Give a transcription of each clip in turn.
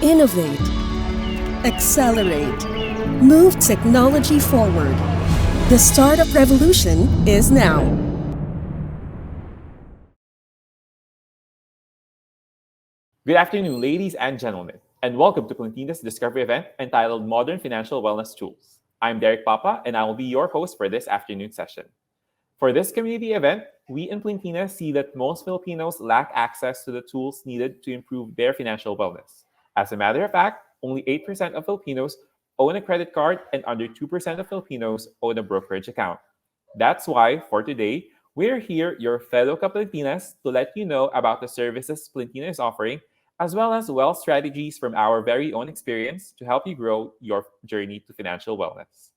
Innovate. Accelerate. Move technology forward. The startup revolution is now. Good afternoon, ladies and gentlemen, and welcome to Plentina's Discovery event entitled Modern Financial Wellness Tools. I'm Derek Papa, and I will be your host for this afternoon session. For this community event, we in Plentina see that most Filipinos lack access to the tools needed to improve their financial wellness. As a matter of fact, only 8% of Filipinos own a credit card and under 2% of Filipinos own a brokerage account. That's why, for today, we're here, your fellow Kaplentinas, to let you know about the services Plentina is offering, as well as wealth strategies from our very own experience to help you grow your journey to financial wellness.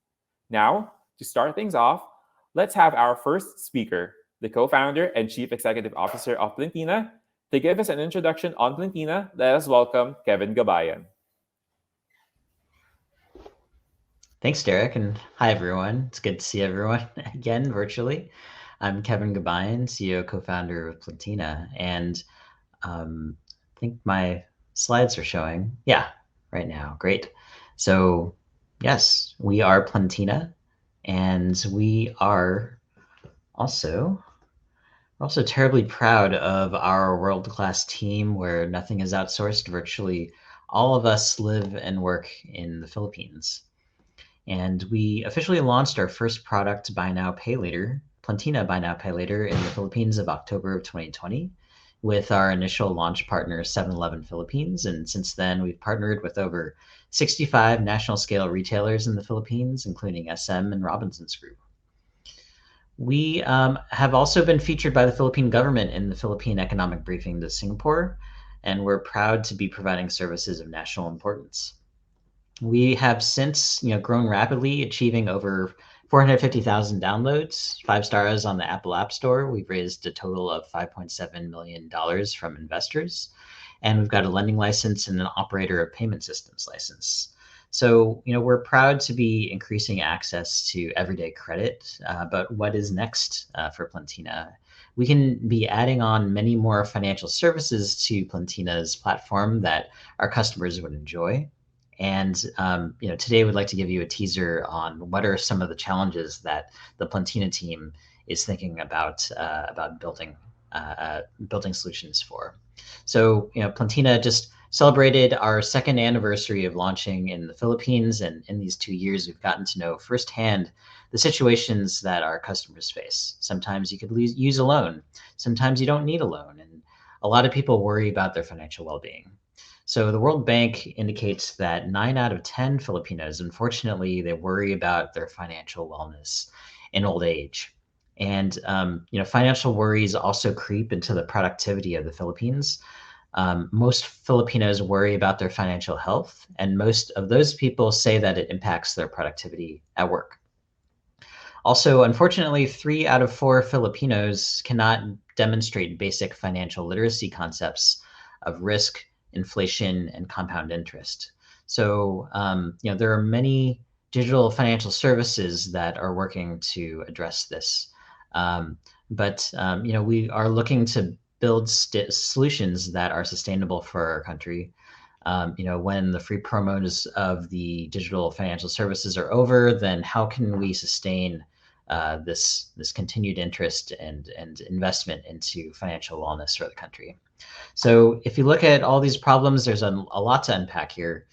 Now, to start things off, let's have our first speaker, the co-founder and chief executive officer of Plentina. To give us an introduction on Plentina, let us welcome Kevin Gabayan. Thanks, Derek, and hi, everyone. It's good to see everyone again virtually. I'm Kevin Gabayan, CEO, co-founder of Plentina, and I think my slides are showing. Yeah, right now. Great. So, yes, we are Plentina, and we are also terribly proud of our world-class team where nothing is outsourced. Virtually all of us live and work in the Philippines. And we officially launched our first product, Buy Now, Pay Later, Plentina Buy Now, Pay Later, in the Philippines of October of 2020 with our initial launch partner, 7-Eleven Philippines. And since then, we've partnered with over 65 national scale retailers in the Philippines, including SM and Robinsons Group. We have also been featured by the Philippine government in the Philippine Economic Briefing to Singapore, and we're proud to be providing services of national importance. We have since grown rapidly, achieving over 450,000 downloads, 5 stars on the Apple App Store. We've raised a total of $5.7 million from investors, and we've got a lending license and an operator of payment systems license. So, we're proud to be increasing access to everyday credit, but what is next for Plentina? We can be adding on many more financial services to Plentina's platform that our customers would enjoy. And today we'd like to give you a teaser on what are some of the challenges that the Plentina team is thinking about building solutions for. So Plentina just celebrated our second anniversary of launching in the Philippines, and in these 2 years we've gotten to know firsthand the situations that our customers face. Sometimes you could use a loan, sometimes you don't need a loan, and a lot of people worry about their financial well-being. So the World Bank indicates that 9 out of 10 Filipinos, unfortunately, they worry about their financial wellness in old age. And financial worries also creep into the productivity of the Philippines. Most Filipinos worry about their financial health, and most of those people say that it impacts their productivity at work. Also, unfortunately, 3 out of 4 Filipinos cannot demonstrate basic financial literacy concepts of risk, inflation, and compound interest. So, there are many digital financial services that are working to address this. But we are looking to build solutions that are sustainable for our country. When the free promos of the digital financial services are over, then how can we sustain this continued interest and investment into financial wellness for the country? So if you look at all these problems, there's a lot to unpack here.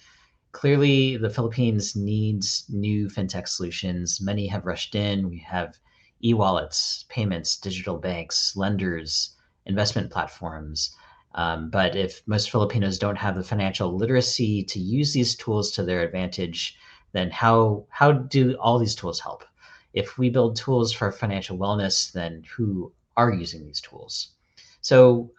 Clearly, the Philippines needs new fintech solutions. Many have rushed in. We have e-wallets, payments, digital banks, lenders, investment platforms. But if most Filipinos don't have the financial literacy to use these tools to their advantage, then how do all these tools help? If we build tools for financial wellness, then who are using these tools? So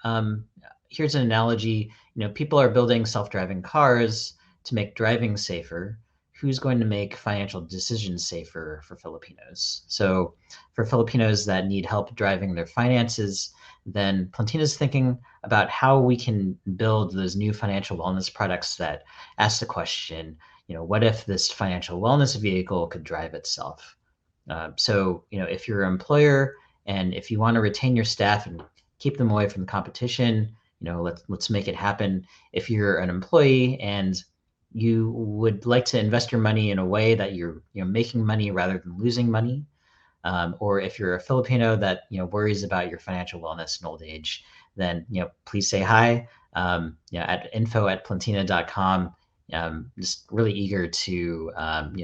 here's an analogy. People are building self-driving cars to make driving safer. Who's going to make financial decisions safer for Filipinos? So for Filipinos that need help driving their finances, then Plentina is thinking about how we can build those new financial wellness products that ask the question, what if this financial wellness vehicle could drive itself? So if you're an employer and if you want to retain your staff and keep them away from competition, let's make it happen. If you're an employee and you would like to invest your money in a way that you're making money rather than losing money, or if you're a Filipino that worries about your financial wellness in old age, then please say hi. At info@plentina.com. Just really eager to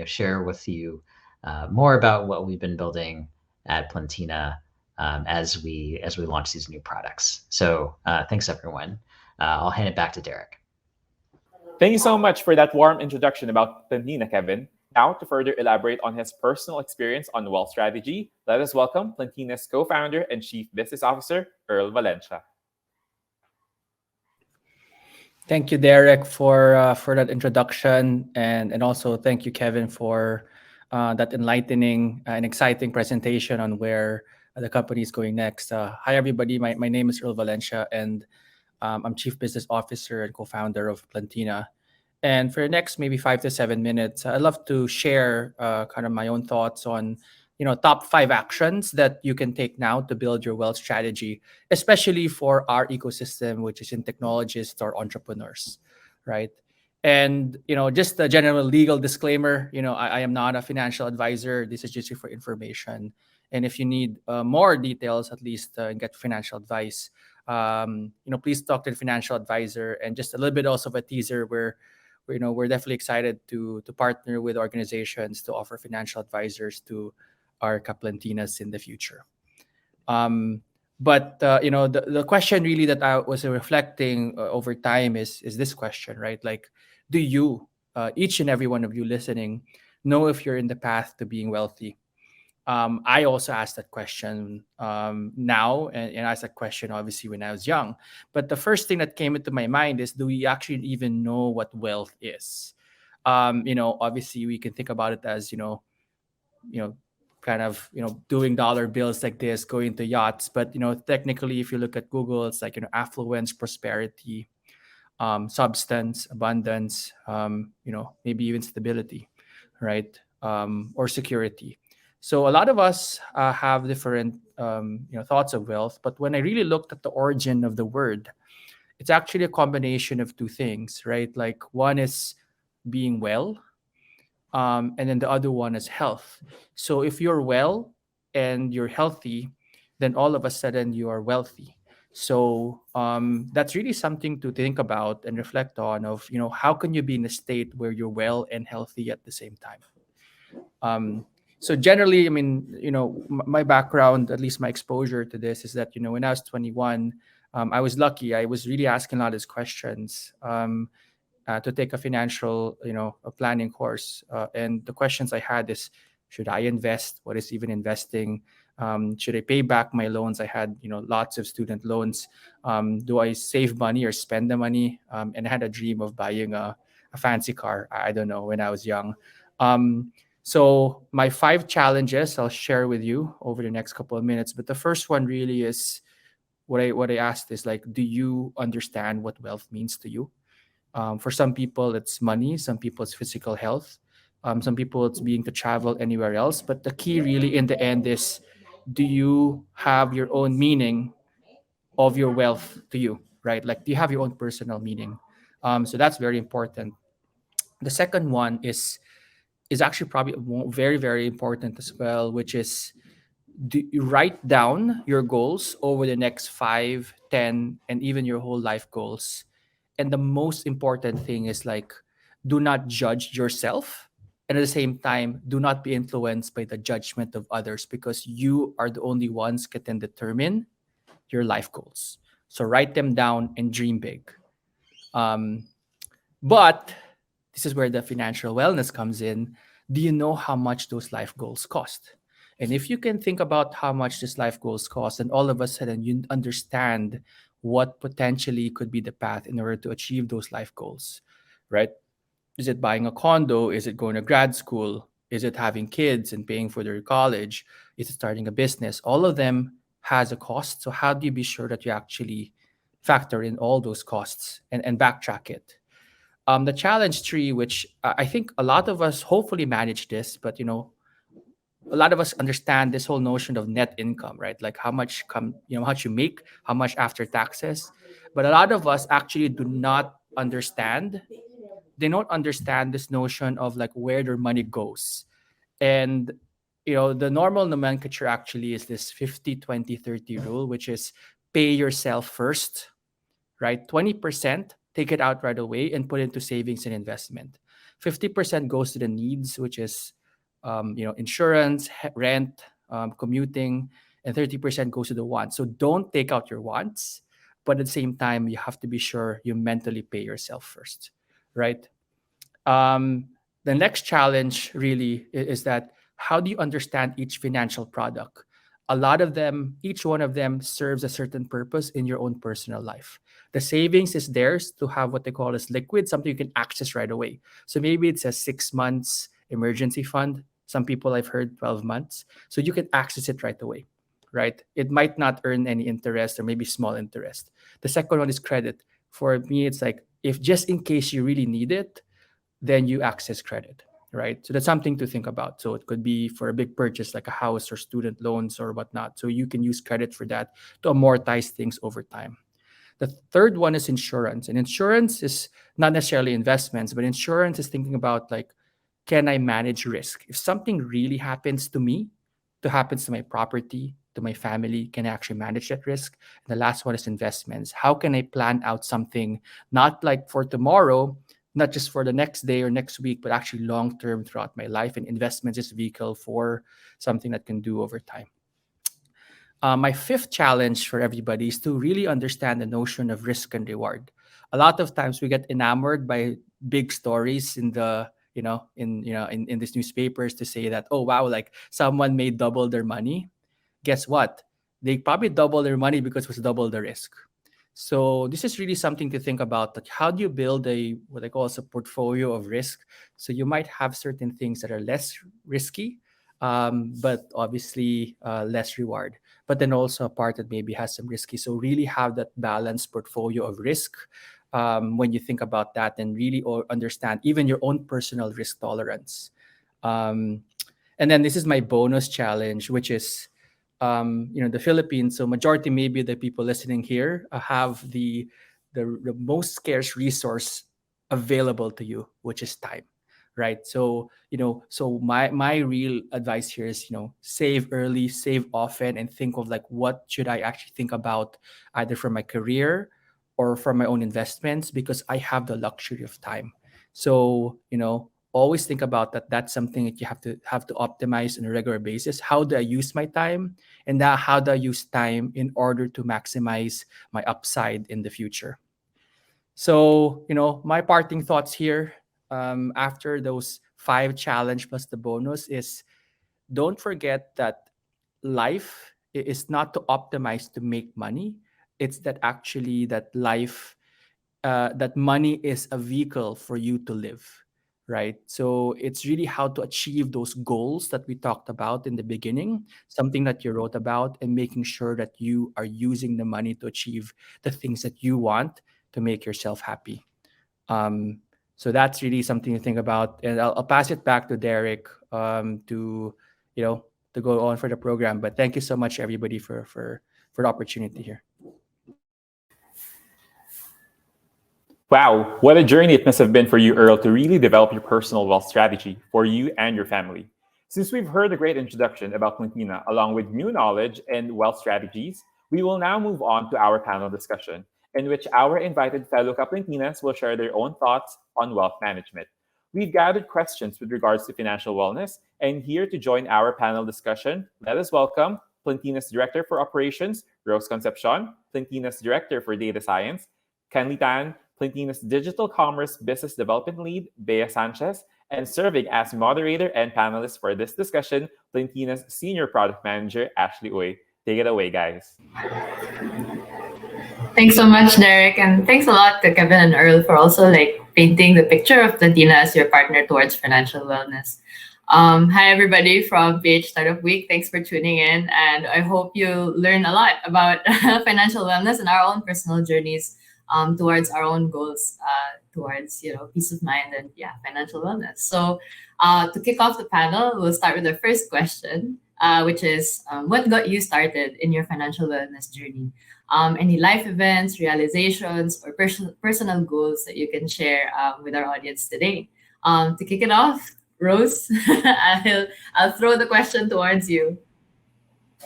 share with you more about what we've been building at Plentina as we launch these new products. So thanks everyone. I'll hand it back to Derek. Thank you so much for that warm introduction about Plentina, Kevin. Now, to further elaborate on his personal experience on wealth strategy, let us welcome Plentina's co-founder and chief business officer, Earl Valencia. Thank you, Derek, for that introduction, and also thank you, Kevin, for that enlightening and exciting presentation on where the company is going next. Hi, everybody. My name is Earl Valencia, and I'm Chief Business Officer and co-founder of Plentina. And for the next maybe 5 to 7 minutes, I'd love to share kind of my own thoughts on top 5 actions that you can take now to build your wealth strategy, especially for our ecosystem, which is in technologists or entrepreneurs, right? And just a general legal disclaimer, I am not a financial advisor. This is just for information. And if you need more details, at least and get financial advice, please talk to the financial advisor. And just a little bit also of a teaser where we're definitely excited to partner with organizations to offer financial advisors to our Kaplentinas in the future. But the question really that I was reflecting over time is this question, right? Like, do you, each and every one of you listening, know if you're in the path to being wealthy? I also asked that question now, and asked that question obviously when I was young. But the first thing that came into my mind is, do we actually even know what wealth is? Obviously we can think about it as kind of doing dollar bills like this, going to yachts. But technically, if you look at Google, it's like affluence, prosperity, substance, abundance, maybe even stability, right? Or security. So a lot of us have different thoughts of wealth. But when I really looked at the origin of the word, it's actually a combination of 2 things, right? Like one is being well, and then the other one is health. So if you're well and you're healthy, then all of a sudden you are wealthy. So that's really something to think about and reflect on. Of how can you be in a state where you're well and healthy at the same time? So generally, I mean, my background, at least my exposure to this, is that when I was 21, I was lucky. I was really asking a lot of these questions. To take a financial, a planning course. And the questions I had is, should I invest? What is even investing? Should I pay back my loans? I had, lots of student loans. Do I save money or spend the money? And I had a dream of buying a fancy car. I don't know, when I was young. So my 5 challenges I'll share with you over the next couple of minutes. But the first one really is what I asked is like, do you understand what wealth means to you? For some people, it's money. Some people, it's physical health. Some people, it's being to travel anywhere else. But the key, really, in the end, is, do you have your own meaning of your wealth to you, right? Like, do you have your own personal meaning? So that's very important. The second one is actually probably very, very important as well, which is, do you write down your goals over the next 5, 10, and even your whole life goals. And the most important thing is, like, do not judge yourself. And at the same time, do not be influenced by the judgment of others, because you are the only ones that can determine your life goals. So write them down and dream big. Um, but this is where the financial wellness comes in. Do you know how much those life goals cost? And if you can think about how much this life goals cost, and all of a sudden you understand what potentially could be the path in order to achieve those life goals, right? Is it buying a condo? Is it going to grad school? Is it having kids and paying for their college? Is it starting a business? All of them has a cost. So how do you be sure that you actually factor in all those costs and backtrack it? The challenge tree, which I think a lot of us hopefully manage this, but a lot of us understand this whole notion of net income, right? Like how much how much you make, how much after taxes. But a lot of us actually do not understand. They don't understand this notion of like where their money goes. And the normal nomenclature actually is this 50-20-30 rule, which is pay yourself first, right? 20% take it out right away and put into savings and investment. 50% goes to the needs, which is insurance, rent, commuting, and 30% goes to the wants. So don't take out your wants, but at the same time, you have to be sure you mentally pay yourself first, right? um, the next challenge really is that how do you understand each financial product? A lot of them, each one of them serves a certain purpose in your own personal life. The savings is theirs to have what they call as liquid, something you can access right away. So maybe it's a 6 months emergency fund. Some people I've heard 12 months. So you can access it right away, right? It might not earn any interest or maybe small interest. The second one is credit. For me, it's like if just in case you really need it, then you access credit, right? So that's something to think about. So it could be for a big purchase like a house or student loans or whatnot. So you can use credit for that to amortize things over time. The third one is insurance. And insurance is not necessarily investments, but insurance is thinking about like, can I manage risk? If something really happens to me, to happens to my property, to my family, can I actually manage that risk? And the last one is investments. How can I plan out something not like for tomorrow, not just for the next day or next week, but actually long term throughout my life? And investments is a vehicle for something that can do over time. My fifth challenge for everybody is to really understand the notion of risk and reward. A lot of times we get enamored by big stories in the in these newspapers to say that, oh wow, like someone made double their money. Guess what? They probably double their money because it was double the risk. So this is really something to think about. Like how do you build a what I call as a portfolio of risk? So you might have certain things that are less risky, but obviously less reward. But then also a part that maybe has some risky. So really have that balanced portfolio of risk when you think about that, and really understand even your own personal risk tolerance. Um, and then this is my bonus challenge, which is the Philippines. So majority maybe the people listening here have the most scarce resource available to you, which is time, right? So so my real advice here is save early, save often, and think of like what should I actually think about either for my career or for my own investments, because I have the luxury of time. So always think about that. That's something that you have to optimize on a regular basis. How do I use my time, and how do I use time in order to maximize my upside in the future? So my parting thoughts here, after those 5 challenge plus the bonus, is don't forget that life is not to optimize to make money. It's that actually that life that money is a vehicle for you to live, right? So it's really how to achieve those goals that we talked about in the beginning, something that you wrote about, and making sure that you are using the money to achieve the things that you want to make yourself happy. um, so that's really something to think about, and I'll pass it back to Derek to to go on for the program. But thank you so much everybody for the opportunity here. Wow, what a journey it must have been for you, Earl, to really develop your personal wealth strategy for you and your family. Since we've heard a great introduction about Plentina, along with new knowledge and wealth strategies, we will now move on to our panel discussion, in which our invited fellow Kaplentinas will share their own thoughts on wealth management. We've gathered questions with regards to financial wellness, and here to join our panel discussion, let us welcome Plentina's Director for Operations, Rose Concepcion, Plentina's Director for Data Science, Kenly Tan, Plentina's Digital Commerce Business Development Lead, Bea Sanchez, and serving as moderator and panelist for this discussion, Plentina's Senior Product Manager, Ashley Uy. Take it away, guys. Thanks so much, Derek, and thanks a lot to Kevin and Earl for also like painting the picture of Plentina as your partner towards financial wellness. Hi, everybody from PH Startup Week. Thanks for tuning in, and I hope you learn a lot about financial wellness and our own personal journeys towards our own goals, towards peace of mind and financial wellness. So to kick off the panel, we'll start with our first question, which is what got you started in your financial wellness journey? Any life events, realizations, or personal goals that you can share with our audience today? To kick it off, Rose, I'll throw the question towards you.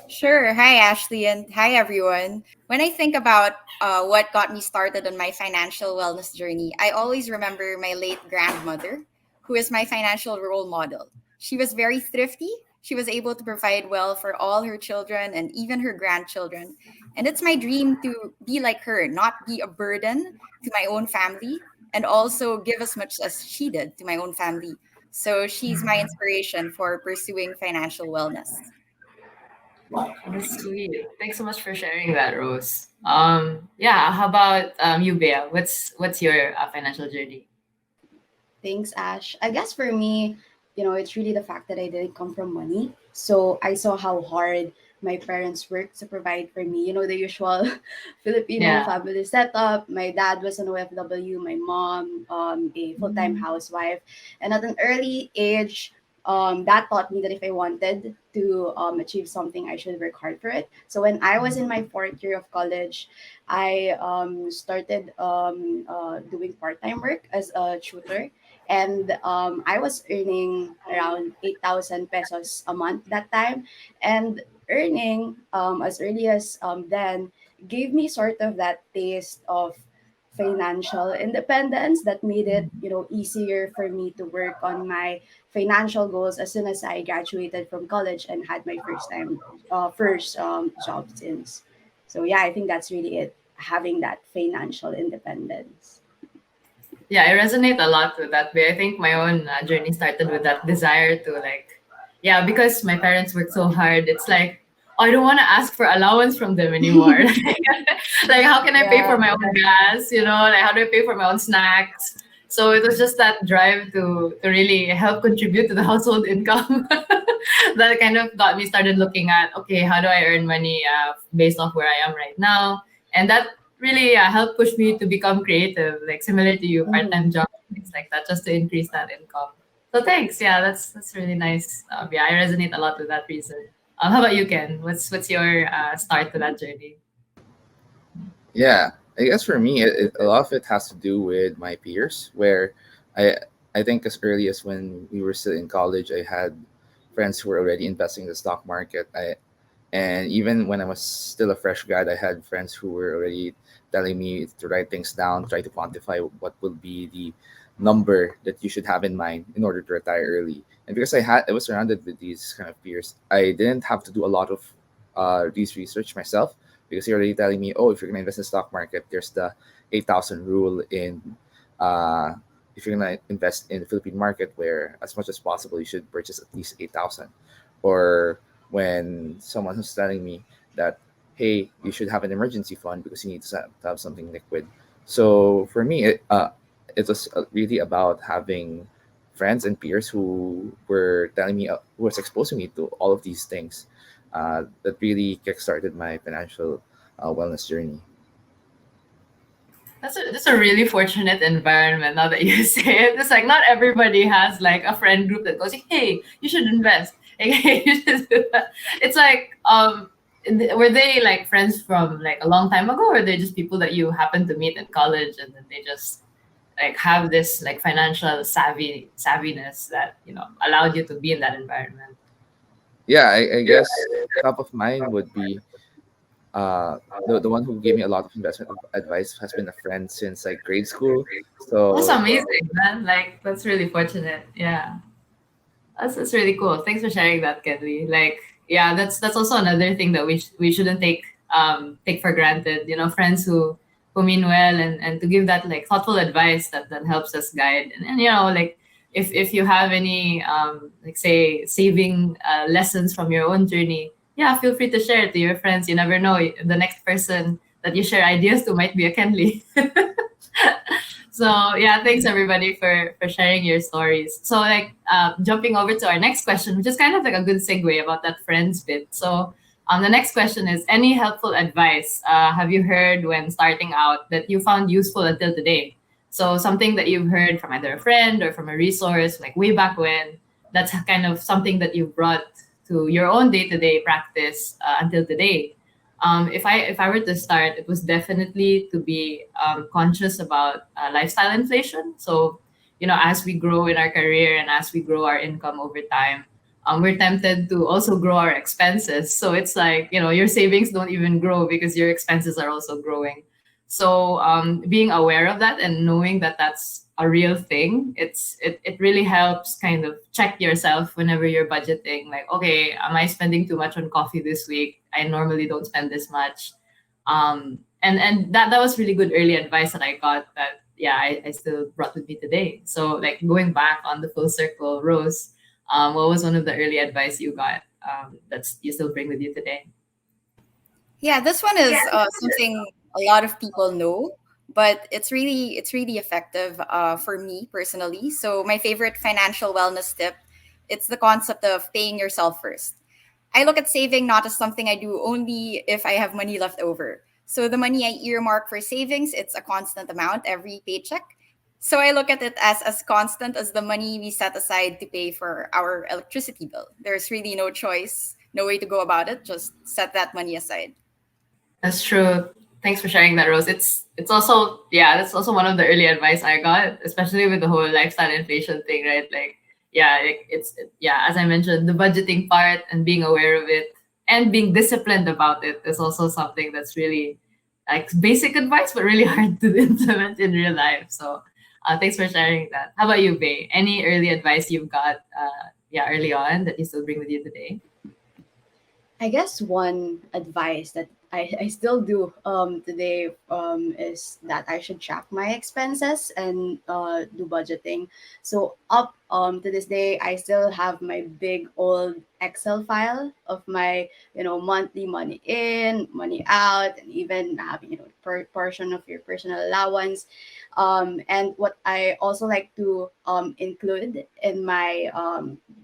Sure. Hi, Ashley, and hi, everyone. When I think about what got me started on my financial wellness journey, I always remember my late grandmother, who is my financial role model. She was very thrifty. She was able to provide well for all her children and even her grandchildren. And it's my dream to be like her, not be a burden to my own family, and also give as much as she did to my own family. So she's my inspiration for pursuing financial wellness. That's sweet. Thanks so much for sharing that, Rose. How about you, Bea? What's your financial journey? Thanks, Ash. I guess for me, it's really the fact that I didn't come from money. So I saw how hard my parents worked to provide for me. The usual Filipino Yeah. family setup. My dad was an OFW, my mom, a full-time housewife. And at an early age, that taught me that if I wanted to achieve something, I should work hard for it. So when I was in my fourth year of college, I started doing part-time work as a tutor. And I was earning around 8,000 pesos a month that time. And earning as early as then gave me sort of that taste of financial independence that made it easier for me to work on my financial goals as soon as I graduated from college and had my first job since. So yeah, I think that's really it, having that financial independence. Yeah, I resonate a lot with that. But I think my own journey started with that desire to because my parents worked so hard. It's like, oh, I don't want to ask for allowance from them anymore. Like, how can I pay for my own gas? Like, how do I pay for my own snacks? So it was just that drive to really help contribute to the household income that kind of got me started looking at, okay, how do I earn money based off where I am right now? And that really helped push me to become creative, like similar to you, part-time job, things like that, just to increase that income. So thanks. Yeah, that's really nice. I resonate a lot with that reason. How about you, Ken? What's your start to that journey? Yeah, I guess for me, a lot of it has to do with my peers, where I I think as early as when we were still in college, I had friends who were already investing in the stock market. And even when I was still a fresh grad, I had friends who were already telling me to write things down, try to quantify what will be the number that you should have in mind in order to retire early. And because I was surrounded with these kind of peers, I didn't have to do a lot of these research myself because they're already telling me, oh, if you're gonna invest in the stock market, there's the 8,000 rule in uh, if you're gonna invest in the Philippine market, where as much as possible you should purchase at least 8,000. Or when someone who's telling me that, hey, you should have an emergency fund because you need to have something liquid. So for me, it was really about having friends and peers who were telling me, who was exposing me to all of these things that really kickstarted my financial wellness journey. That's a really fortunate environment now that you say it. It's like not everybody has like a friend group that goes, hey, you should invest. Hey, you should do that. It's like, were they like friends from like a long time ago, or are they just people that you happen to meet in college and then they just like have this like financial savviness that allowed you to be in that environment? Yeah, I guess top of mind would be the one who gave me a lot of investment advice has been a friend since like grade school. That's So amazing, man. Like that's really fortunate. Yeah. That's really cool. Thanks for sharing that, Kelly. Like, yeah, that's also another thing that we shouldn't take for granted. Friends who mean well and to give that like thoughtful advice that helps us guide. And like if you have any like say saving lessons from your own journey, yeah, feel free to share it to your friends. You never know, the next person that you share ideas to might be a Kenley. So yeah, thanks everybody for sharing your stories. So like jumping over to our next question, which is kind of like a good segue about that friends bit. So The next question is, any helpful advice have you heard when starting out that you found useful until today? So something that you've heard from either a friend or from a resource, like way back when, that's kind of something that you've brought to your own day-to-day practice until today. If I were to start, it was definitely to be conscious about lifestyle inflation. So, as we grow in our career and as we grow our income over time, we're tempted to also grow our expenses. So it's like, your savings don't even grow because your expenses are also growing. So being aware of that and knowing that that's a real thing, it really helps kind of check yourself whenever you're budgeting. Like, okay, am I spending too much on coffee this week? I normally don't spend this much. And that was really good early advice that I got that, yeah, I still brought with me today. So like going back on the full circle, Rose, what was one of the early advice you got that's you still bring with you today? Yeah, this one is something a lot of people know, but it's really effective for me personally. So my favorite financial wellness tip, it's the concept of paying yourself first. I look at saving not as something I do only if I have money left over. So the money I earmark for savings, it's a constant amount every paycheck. So I look at it as constant as the money we set aside to pay for our electricity bill. There's really no choice, no way to go about it. Just set that money aside. That's true. Thanks for sharing that, Rose. It's also, yeah, that's also one of the early advice I got, especially with the whole lifestyle inflation thing, right? Like, yeah, yeah, as I mentioned, the budgeting part and being aware of it and being disciplined about it is also something that's really like basic advice, but really hard to implement in real life. So thanks for sharing that. How about you, Bay? Any early advice you've got, yeah, early on that you still bring with you today? I guess one advice that I still do today is that I should track my expenses and do budgeting. So up to this day, I still have my big old Excel file of my monthly money in, money out, and even having per portion of your personal allowance. And what I also like to include in my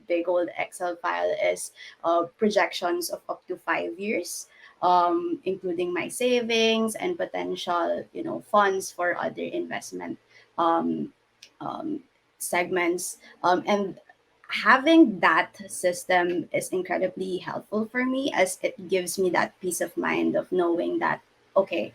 big old Excel file is projections of up to 5 years, including my savings and potential, funds for other investment um, um, segments. And having that system is incredibly helpful for me, as it gives me that peace of mind of knowing that, okay,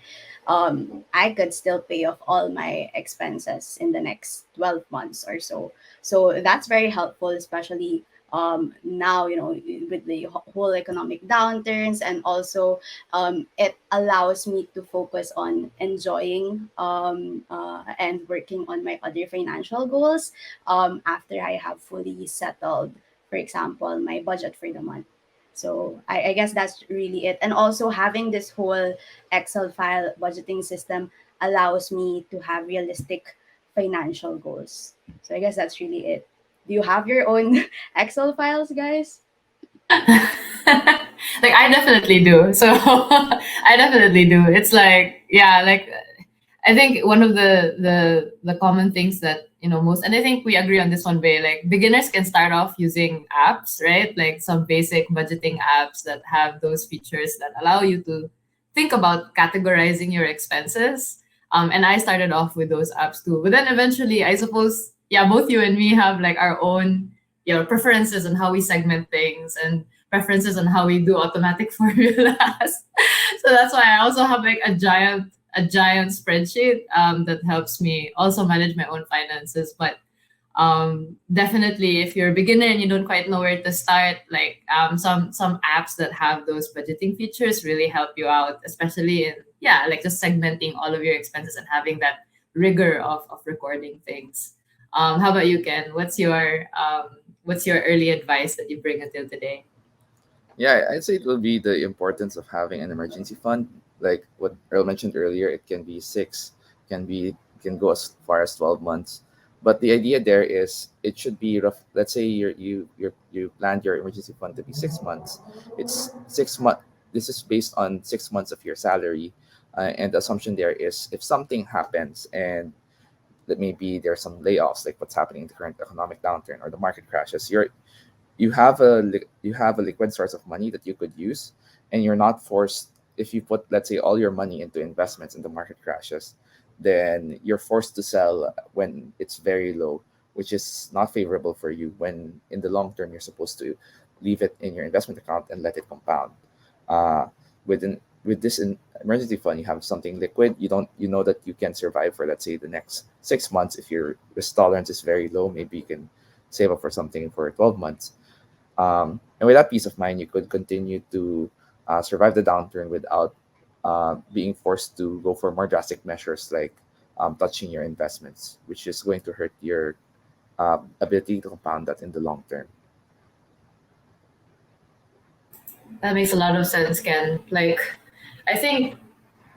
I could still pay off all my expenses in the next 12 months or so. So that's very helpful, especially now, with the whole economic downturns. And also it allows me to focus on enjoying and working on my other financial goals after I have fully settled, for example, my budget for the month. So I guess that's really it. And also having this whole Excel file budgeting system allows me to have realistic financial goals. So I guess that's really it. Do you have your own Excel files, guys? Like I definitely do. So I definitely do. It's like, yeah, like I think one of the common things that most, and I think we agree on this one, Bay, like beginners can start off using apps, right? Like some basic budgeting apps that have those features that allow you to think about categorizing your expenses. And I started off with those apps too. But then eventually, I suppose, yeah, both you and me have like our own, preferences on how we segment things and preferences on how we do automatic formulas. So that's why I also have like a giant spreadsheet that helps me also manage my own finances. But definitely, if you're a beginner and you don't quite know where to start, like some apps that have those budgeting features really help you out, especially in, yeah, like just segmenting all of your expenses and having that rigor of recording things. How about you, Ken? What's your early advice that you bring until today? Yeah, I'd say it will be the importance of having an emergency fund. Like what Earl mentioned earlier, it can be six, can go as far as 12 months. But the idea there is it should be rough. Let's say you planned your emergency fund to be 6 months. It's 6 months. This is based on 6 months of your salary, and the assumption there is if something happens and that maybe there's some layoffs, like what's happening in the current economic downturn or the market crashes, you have a liquid source of money that you could use and you're not forced. If you put, let's say, all your money into investments and the market crashes, then you're forced to sell when it's very low, which is not favorable for you, when in the long term you're supposed to leave it in your investment account and let it compound. uh, with this emergency fund, you have something liquid. You know that you can survive for, let's say, the next 6 months. If your risk tolerance is very low, maybe you can save up for something for 12 months. And with that peace of mind, you could continue to survive the downturn without being forced to go for more drastic measures, like touching your investments, which is going to hurt your ability to compound that in the long term. That makes a lot of sense, Ken. Like, I think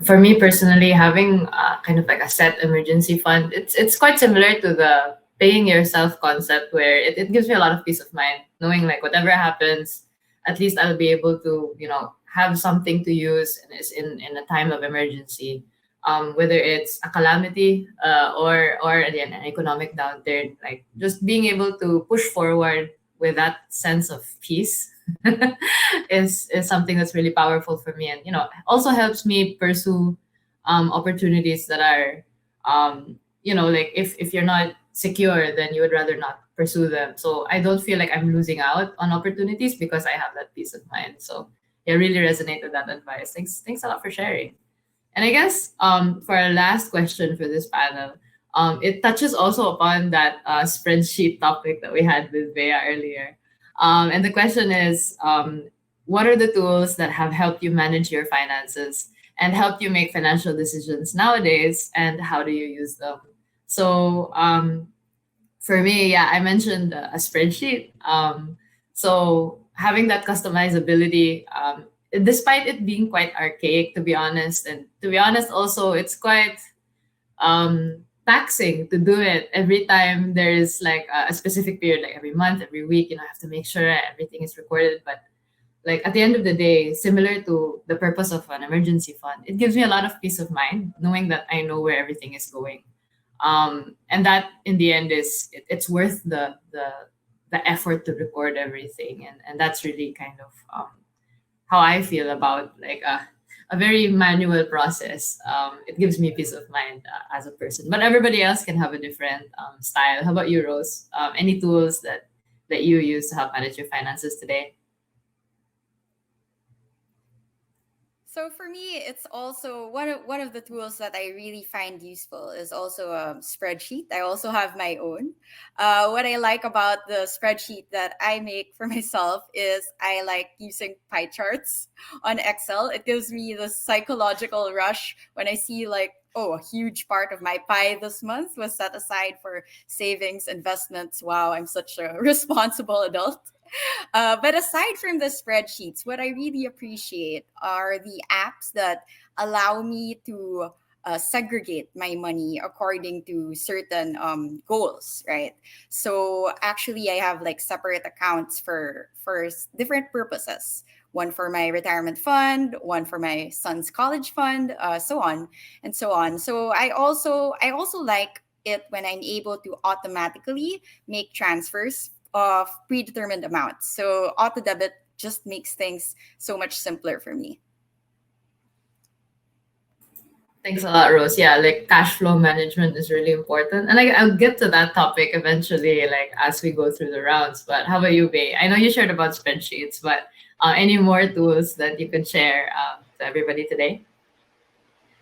for me personally, having kind of like a set emergency fund, it's quite similar to the paying yourself concept, where it gives me a lot of peace of mind, knowing like whatever happens, at least I'll be able to, have something to use in a time of emergency. Whether it's a calamity, or again an economic downturn, like just being able to push forward with that sense of peace is something that's really powerful for me, and also helps me pursue opportunities that are, like if you're not secure, then you would rather not pursue them. So I don't feel like I'm losing out on opportunities because I have that peace of mind. So yeah, really resonate with that advice. Thanks a lot for sharing. And I guess for our last question for this panel, it touches also upon that spreadsheet topic that we had with Bea earlier. And the question is, what are the tools that have helped you manage your finances and helped you make financial decisions nowadays, and how do you use them? So for me, yeah, I mentioned a spreadsheet. So having that customizability, despite it being quite archaic, to be honest, and to be honest, also it's quite taxing to do it every time there is like a specific period, like every month, every week. I have to make sure everything is recorded. But like at the end of the day, similar to the purpose of an emergency fund, it gives me a lot of peace of mind knowing that I know where everything is going. And that in the end it's worth the effort to record everything, and that's really kind of how I feel about like a very manual process. It gives me peace of mind as a person, but everybody else can have a different style. How about you, Rose? Any tools that you use to help manage your finances today? So for me, it's also one of the tools that I really find useful is also a spreadsheet. I also have my own. What I like about the spreadsheet that I make for myself is I like using pie charts on Excel. It gives me the psychological rush when I see like, oh, a huge part of my pie this month was set aside for savings, investments. Wow, I'm such a responsible adult. But aside from the spreadsheets, what I really appreciate are the apps that allow me to segregate my money according to certain goals, right? So actually, I have like separate accounts for different purposes. One for my retirement fund, one for my son's college fund, so on and so on. So I also like it when I'm able to automatically make transfers of predetermined amounts. So auto debit just makes things so much simpler for me. Thanks a lot, Rose. Yeah, like cash flow management is really important. And like I'll get to that topic eventually, like as we go through the rounds. But how about you, Bay? I know you shared about spreadsheets, but any more tools that you could share to everybody today?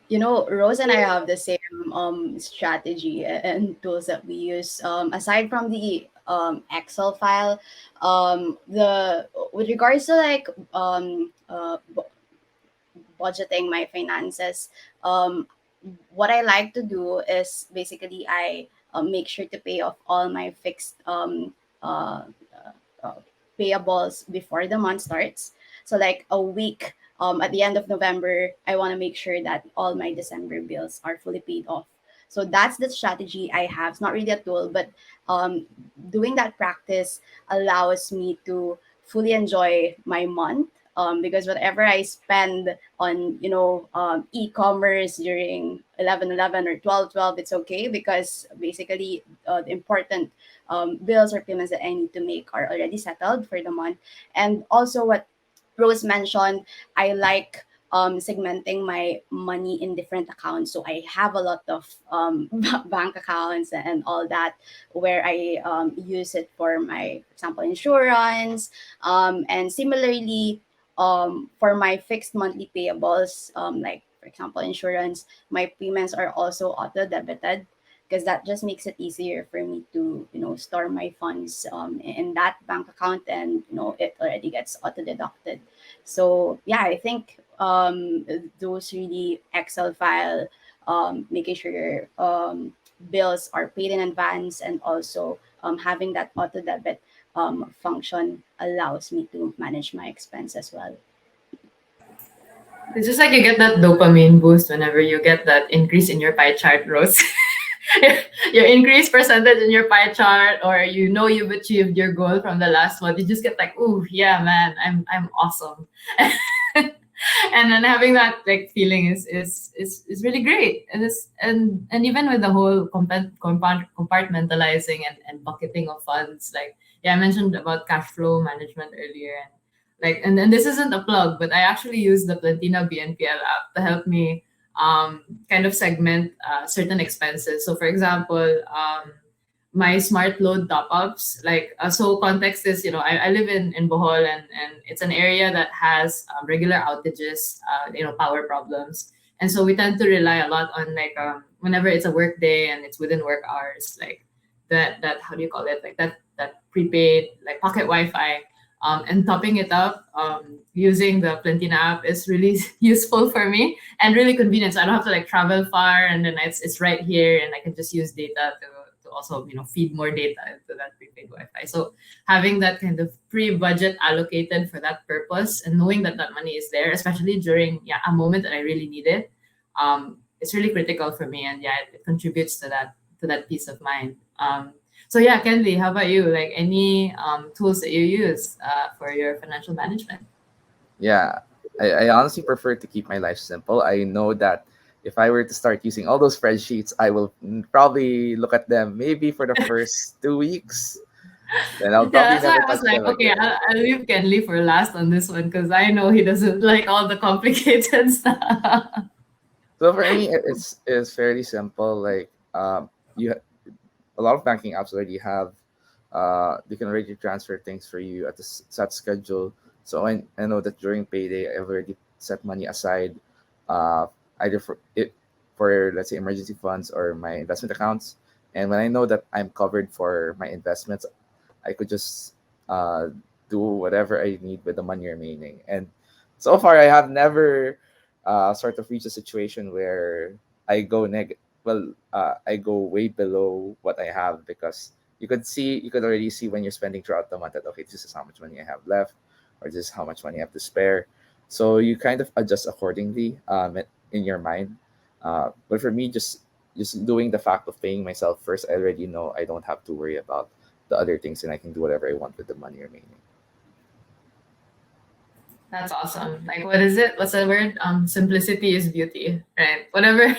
Rose and I have the same strategy and tools that we use. Aside from the Excel file, the with regards to like budgeting my finances, um, what I like to do is basically I make sure to pay off all my fixed uh, uh, payables before the month starts. So like a week at the end of November, I want to make sure that all my December bills are fully paid off. So that's the strategy I have. It's not really a tool, but um, doing that practice allows me to fully enjoy my month. Because whatever I spend on e-commerce during 11/11 or 12/12, it's okay because basically the important bills or payments that I need to make are already settled for the month. And also what Rose mentioned, I like segmenting my money in different accounts. So I have a lot of bank accounts and all that, where I use it for my, for example, insurance. And similarly, for my fixed monthly payables, like for example, insurance, my payments are also auto debited, because that just makes it easier for me to, store my funds in that bank account, and it already gets auto deducted. So yeah, I think those really Excel file, making sure bills are paid in advance, and also having that auto debit function allows me to manage my expense as well. It's just like you get that dopamine boost whenever you get that increase in your pie chart, Rose. Your increased percentage in your pie chart, or you've achieved your goal from the last month. You just get like, ooh, yeah, man, I'm awesome. And then having that like feeling is really great. And even with the whole compartmentalizing and bucketing of funds, like, yeah, I mentioned about cash flow management earlier, and like, and then this isn't a plug, but I actually use the Plentina BNPL app to help me kind of segment certain expenses. So for example, my smart load top-ups, like, so context is, I live in Bohol, and it's an area that has regular outages, power problems. And so we tend to rely a lot on, like, whenever it's a work day and it's within work hours, like that how do you call it, like that prepaid, like, pocket Wi-Fi, and topping it up using the Plentina app is really useful for me and really convenient. So I don't have to like travel far, and then it's right here, and I can just use data to also feed more data into that prepaid Wi-Fi. So having that kind of pre-budget allocated for that purpose, and knowing that that money is there, especially during a moment that I really need it, it's really critical for me, and it contributes to that peace of mind. So yeah, Kenley, how about you? Like, any tools that you use for your financial management? Yeah, I honestly prefer to keep my life simple. I know that if I were to start using all those spreadsheets, I will probably look at them maybe for the first 2 weeks. Then I'll Yeah, probably that's why never I was touch like, them okay, again. I'll leave Kenley for last on this one, because I know he doesn't like all the complicated stuff. So for me, it's fairly simple. Like, you a lot of banking apps already have, they can already transfer things for you at a set schedule. So I know that during payday, I've already set money aside, uh, either for, let's say, emergency funds or my investment accounts. And when I know that I'm covered for my investments, I could just do whatever I need with the money remaining. And so far, I have never sort of reached a situation where I go I go way below what I have, because you could already see when you're spending throughout the month that, okay, this is how much money I have left, or this is how much money I have to spare. So you kind of adjust accordingly, in your mind. But for me, just doing the fact of paying myself first, I already know I don't have to worry about the other things, and I can do whatever I want with the money remaining. That's awesome. Like, what is it? What's the word? Simplicity is beauty, right? Whatever,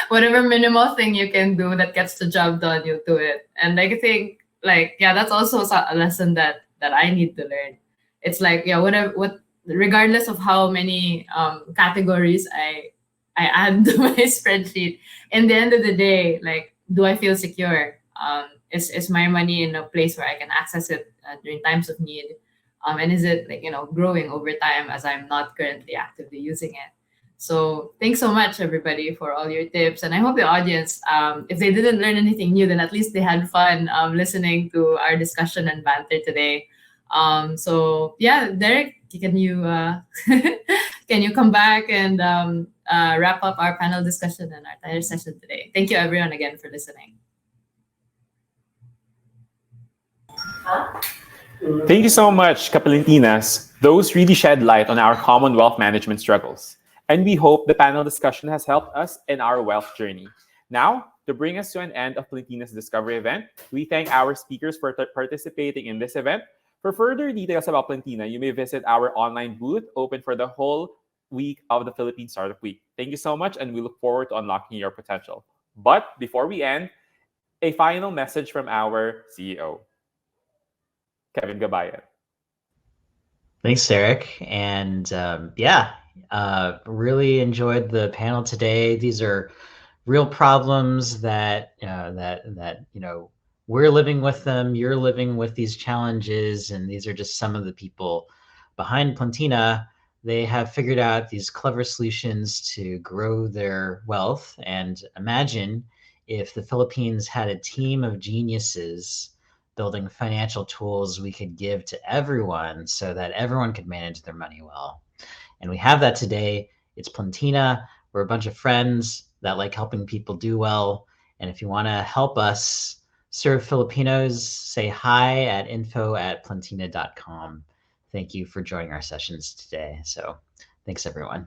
whatever minimal thing you can do that gets the job done, you do it. And like, I think, like, yeah, that's also a lesson that I need to learn. It's like, yeah, regardless of how many categories I add to my spreadsheet, in the end of the day, like, do I feel secure? Is my money in a place where I can access it during times of need? And is it, like, growing over time as I'm not currently actively using it? So thanks so much, everybody, for all your tips. And I hope the audience, if they didn't learn anything new, then at least they had fun listening to our discussion and banter today. So yeah, Derek, can you can you come back and wrap up our panel discussion and our entire session today? Thank you, everyone, again, for listening. Thank you so much, Kapelentinas. Those really shed light on our common wealth management struggles. And we hope the panel discussion has helped us in our wealth journey. Now, to bring us to an end of Plentina's Discovery event, we thank our speakers for participating in this event. For further details about Plentina, you may visit our online booth open for the whole week of the Philippine Startup Week. Thank you so much, and we look forward to unlocking your potential. But before we end, a final message from our CEO, Kevin Gabayan. Thanks, Derek. And really enjoyed the panel today. These are real problems that we're living with them. You're living with these challenges, and these are just some of the people behind Plentina. They have figured out these clever solutions to grow their wealth. And imagine if the Philippines had a team of geniuses building financial tools we could give to everyone so that everyone could manage their money well. And we have that today. It's Plentina. We're a bunch of friends that like helping people do well. And if you want to help us serve Filipinos, say hi at info@plentina.com. Thank you for joining our sessions today. So thanks, everyone.